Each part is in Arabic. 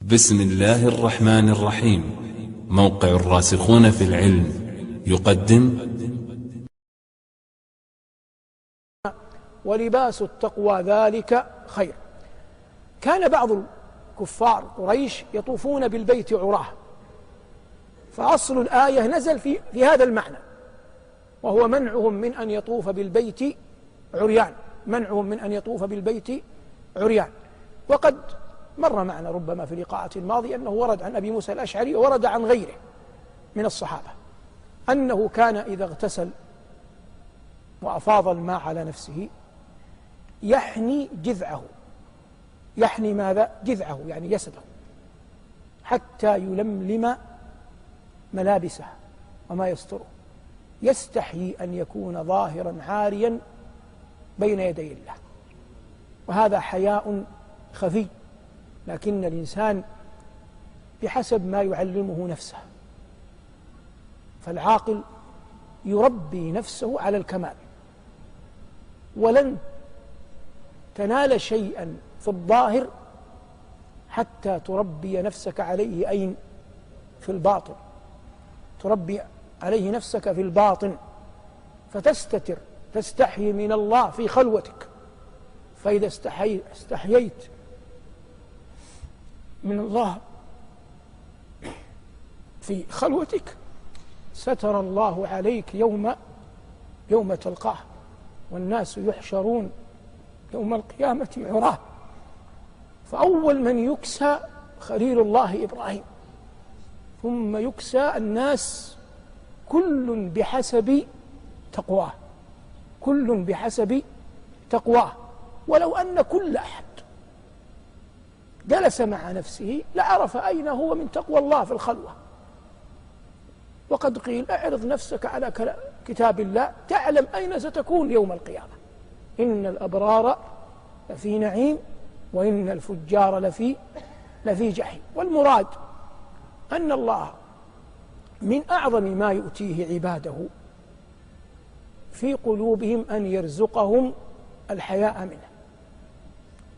بسم الله الرحمن الرحيم. موقع الراسخون في العلم يقدم ولباس التقوى ذلك خير. كان بعض الكفار قريش يطوفون بالبيت عراه، فأصل الآية نزل في هذا المعنى، وهو منعهم من أن يطوف بالبيت عريان، منعهم من أن يطوف بالبيت عريان. وقد مر معنا ربما في لقاءات الماضية أنه ورد عن أبي موسى الأشعري وورد عن غيره من الصحابة أنه كان إذا اغتسل وأفاض الماء على نفسه يحني جذعه، يحني ماذا؟ جذعه، يعني جسده، حتى يلملم ملابسه وما يستره، يستحيي أن يكون ظاهرا عاريا بين يدي الله. وهذا حياء خفي، لكن الإنسان بحسب ما يعلمه نفسه، فالعاقل يربي نفسه على الكمال، ولن تنال شيئا في الظاهر حتى تربي نفسك عليه. أين؟ في الباطن، تربي عليه نفسك في الباطن، فتستتر، تستحي من الله في خلوتك. فإذا استحييت من الله في خلوتك ستر الله عليك يوم تلقاه، والناس يحشرون يوم القيامة عراه. فأول من يكسى خليل الله إبراهيم، ثم يكسى الناس، كل بحسب تقواه، كل بحسب تقواه. ولو أن كل أحد جلس مع نفسه لعرف أين هو من تقوى الله في الخلوة. وقد قيل: اعرض نفسك على كتاب الله تعلم أين ستكون يوم القيامة. إن الأبرار لفي نعيم وإن الفجار لفي جحيم. والمراد أن الله من أعظم ما يؤتيه عباده في قلوبهم أن يرزقهم الحياء منه.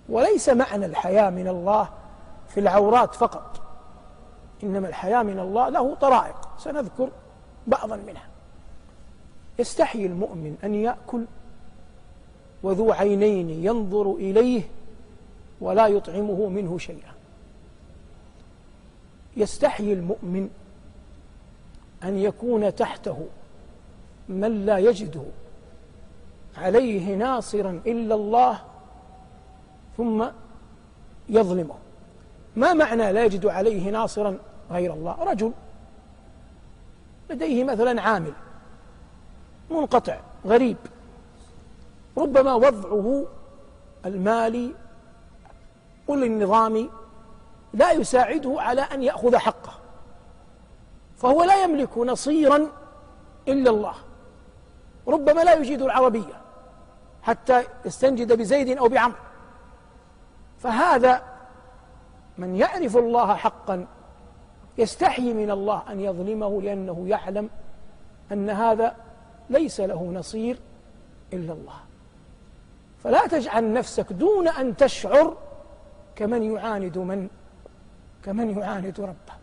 وليس معنى الحياء من الله في العورات فقط، إنما الحياء من الله له طرائق سنذكر بعضا منها. يستحيي المؤمن أن يأكل وذو عينين ينظر إليه ولا يطعمه منه شيئا. يستحيي المؤمن أن يكون تحته من لا يجده عليه ناصرا إلا الله ثم يظلمه. ما معنى لا يجد عليه ناصرا غير الله؟ رجل لديه مثلا عامل منقطع غريب، ربما وضعه المالي والنظامي لا يساعده على أن يأخذ حقه، فهو لا يملك نصيرا إلا الله، ربما لا يجيد العربية حتى يستنجد بزيد أو بعمر. فهذا من يعرف الله حقا يستحيي من الله أن يظلمه، لأنه يعلم أن هذا ليس له نصير إلا الله. فلا تجعل نفسك دون أن تشعر كمن يعاند ربه.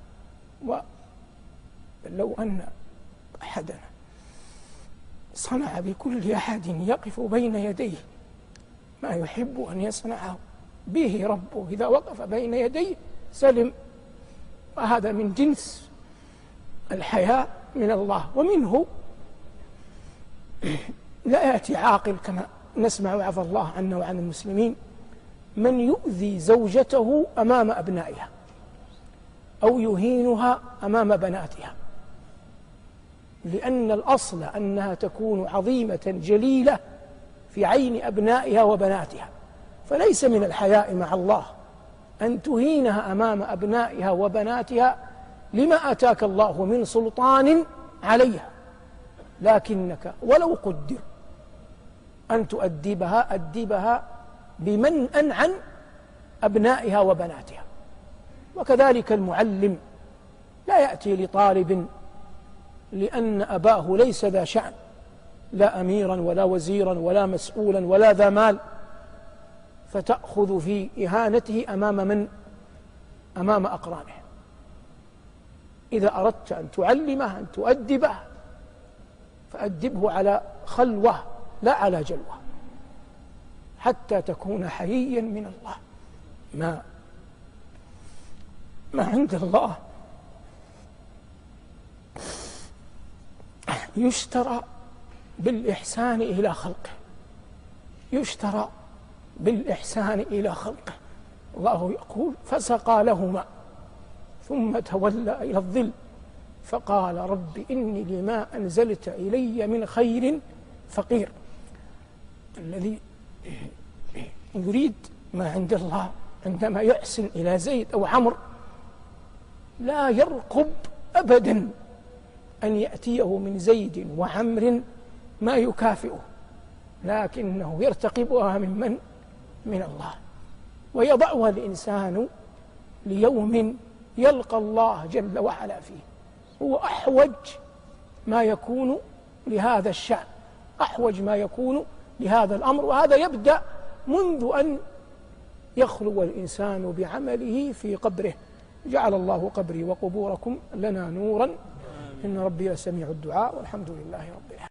ولو أن أحدنا صنع بكل أحد يقف بين يديه ما يحب أن يصنعه به ربه، إذا وقف بين يديه سلم. وهذا من جنس الحياء من الله. ومنه لا يأتي عاقل كما نسمع عفى الله عنا وعن المسلمين من يؤذي زوجته أمام أبنائها أو يهينها أمام بناتها، لأن الأصل أنها تكون عظيمة جليلة في عين أبنائها وبناتها. فليس من الحياء مع الله أن تهينها أمام أبنائها وبناتها لما آتاك الله من سلطان عليها، لكنك ولو قدر أن تؤدبها أدبها بمنأ عن أبنائها وبناتها. وكذلك المعلم لا يأتي لطالب لأن أباه ليس ذا شأن، لا أميرا ولا وزيرا ولا مسؤولا ولا ذا مال، فتأخذ في إهانته أمام من؟ أمام أقرانه. إذا أردت أن تعلمه أن تؤدبه فأدبه على خلوة لا على جلوة، حتى تكون حييا من الله. ما عند الله يشترى بالإحسان إلى خلقه، يشترى بالإحسان إلى خلقه. الله يقول: فسقى لهما ثم تولى إلى الظل فقال رب إني لما أنزلت إلي من خير فقير. الذي يريد ما عند الله عندما يحسن إلى زيد أو عمرو لا يرقب أبدا أن يأتيه من زيد وعمر ما يكافئه، لكنه يرتقبها من الله، ويضعها الإنسان ليوم يلقى الله جل وعلا فيه. هو أحوج ما يكون لهذا الشأن، أحوج ما يكون لهذا الأمر، وهذا يبدأ منذ أن يخلو الإنسان بعمله في قبره. جعل الله قبري وقبوركم لنا نورا، إن ربي لسميع الدعاء، والحمد لله رب العالمين.